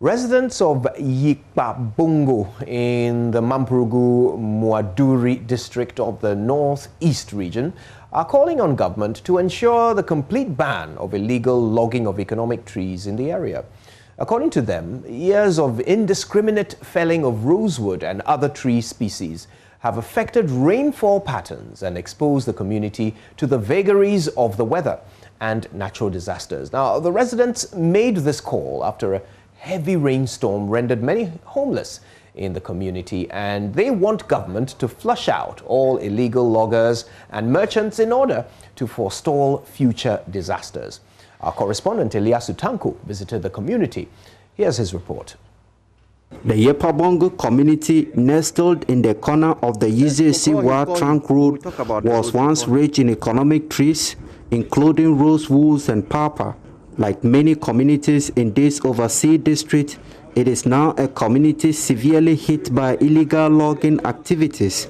Residents of Yikpabongo in the Mampurugu-Muaduri district of the northeast region are calling on government to ensure the complete ban of illegal logging of economic trees in the area. According to them, years of indiscriminate felling of rosewood and other tree species have affected rainfall patterns and exposed the community to the vagaries of the weather and natural disasters. Now, the residents made this call after a heavy rainstorm rendered many homeless in the community, and they want government to flush out all illegal loggers and merchants in order to forestall future disasters. Our correspondent Eliasu Tanku visited the community. Here's his report. The Yikpabongo community, nestled in the corner of the Yizesiwa Trunk Road, was once rich in economic trees, including rosewoods and papa. Like many communities in this overseas district, it is now a community severely hit by illegal logging activities.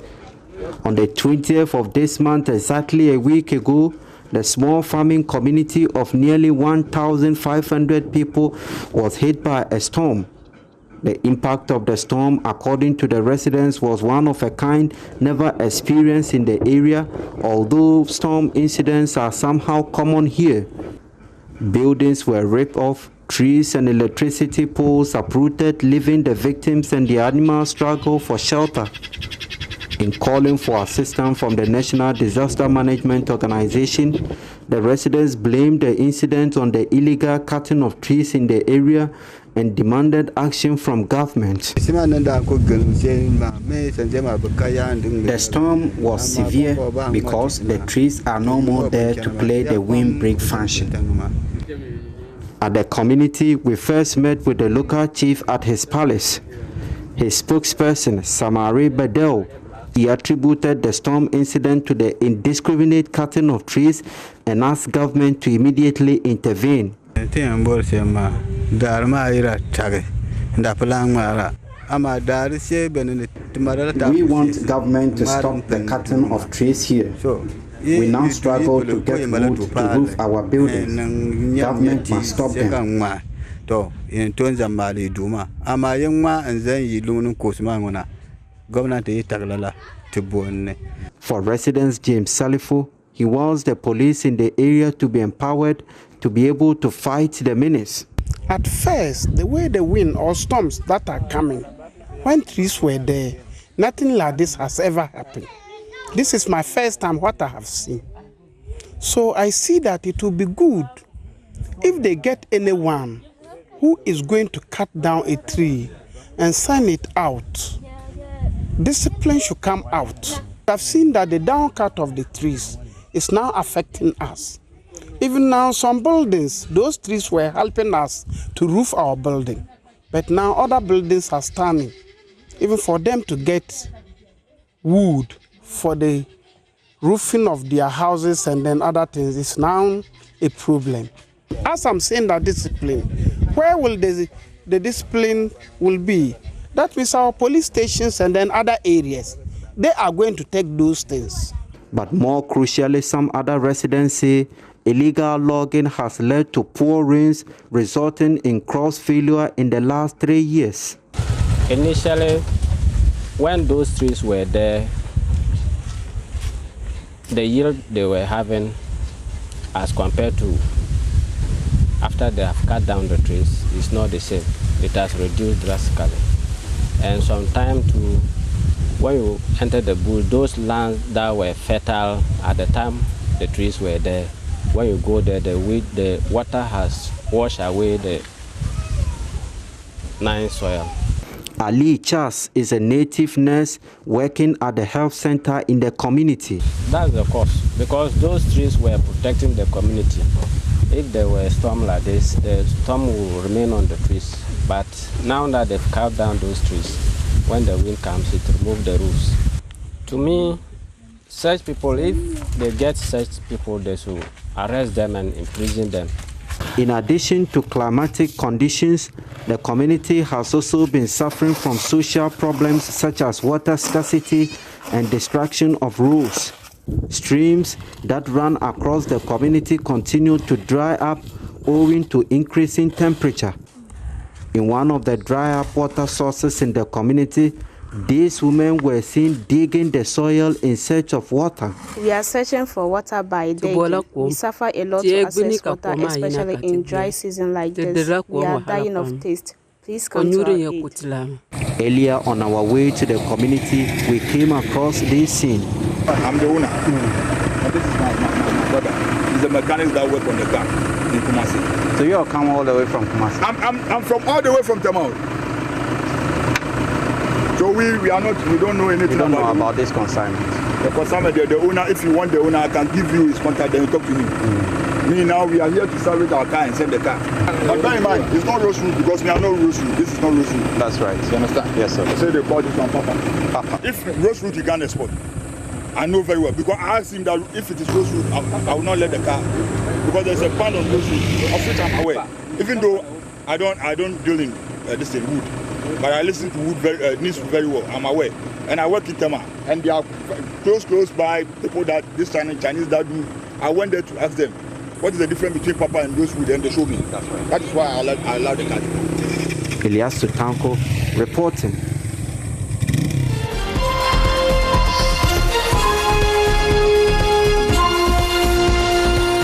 On the 20th of this month, exactly a week ago, the small farming community of nearly 1,500 people was hit by a storm. The impact of the storm, according to the residents, was one of a kind never experienced in the area, although storm incidents are somehow common here. Buildings were ripped off, trees and electricity poles uprooted, leaving the victims and the animals struggle for shelter. In calling for assistance from the National Disaster Management Organization, the residents blamed the incident on the illegal cutting of trees in the area and demanded action from government. The storm was severe because the trees are no more there to play the windbreak function. At the community, we first met with the local chief at his palace. His spokesperson, Samari Bedell, he attributed the storm incident to the indiscriminate cutting of trees and asked government to immediately intervene. We want government to stop the cutting of trees here. We now struggle to get wood to roof our buildings. Government must stop them. For residents James Salifo, he wants the police in the area to be empowered to be able to fight the menace. At first, the way the wind or storms that are coming, when trees were there, nothing like this has ever happened. This is my first time what I have seen. So I see that it will be good if they get anyone who is going to cut down a tree and send it out. Discipline should come out. I've seen that the down cut of the trees is now affecting us. Even now, some buildings, those trees were helping us to roof our building. But now other buildings are standing. Even for them to get wood for the roofing of their houses and then other things is now a problem. As I'm saying that discipline, where will the discipline will be? That means our police stations and then other areas, they are going to take those things. But more crucially, some other residents say illegal logging has led to poor rains, resulting in crops failure in the last 3 years. Initially, when those trees were there, the yield they were having as compared to after they have cut down the trees is not the same. It has reduced drastically. And sometime too, when you enter the bush, those lands that were fertile at the time the trees were there, when you go there, the water has washed away the nice soil. Ali Chas is a native nurse working at the health center in the community. That's the cause, because those trees were protecting the community. If there were a storm like this, the storm will remain on the trees. But now that they've cut down those trees, when the wind comes, it removes the roofs. To me, such people, if they get such people, they should arrest them and imprison them. In addition to climatic conditions, the community has also been suffering from social problems such as water scarcity and destruction of roads. Streams that run across the community continue to dry up owing to increasing temperature. In one of the dry up water sources in the community, these women were seen digging the soil in search of water. We are searching for water by digging. We suffer a lot to access water, especially in dry season like this. We are dying of thirst. Please come to our aid. Earlier on our way to the community, we came across this scene. I'm the owner. And this is my brother. He's the mechanic that works on the car in Kumasi. So you all come all the way from Kumasi? I'm from all the way from Tamil. So we don't know anything about this consignment. The consignment, the owner, if you want the owner, I can give you his contact, then you talk to him. Me now, we are here to salvage our car and send the car. But bear in mind, it's not Rosewood because we are not Rosewood. This is not Rosewood. That's right. You understand? Yes, sir. I say they call this one Papa. If Rosewood you can't export, I know very well because I asked him that if it is Rosewood, I will not let the car because there's a ban on Rosewood, of which I'm aware. Even though I don't deal in this thing wood, but I listen to wood news very well. I'm aware, and I work in Tema, and they are close by people that this Chinese that do. I went there to ask them what is the difference between Papa and Rosewood, and they showed me. That's right. That is why I allow the car to come. Elias Sutanko reporting.